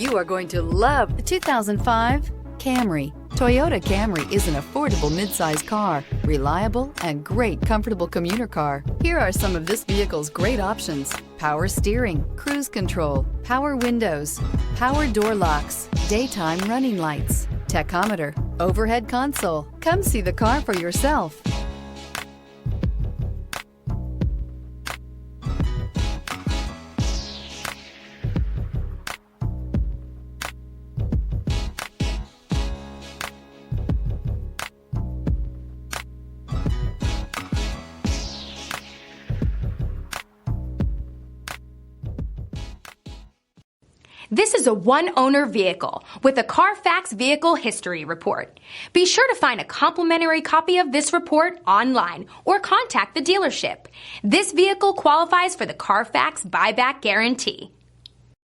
You are going to love the 2005 Camry. Toyota Camry is an affordable midsize car, reliable and great comfortable commuter car. Here are some of this vehicle's great options: power steering, cruise control, power windows, power door locks, daytime running lights, tachometer, overhead console. Come see the car for yourself. This is a one-owner vehicle with a Carfax Vehicle History Report. Be sure to find a complimentary copy of this report online or contact the dealership. This vehicle qualifies for the Carfax Buyback Guarantee.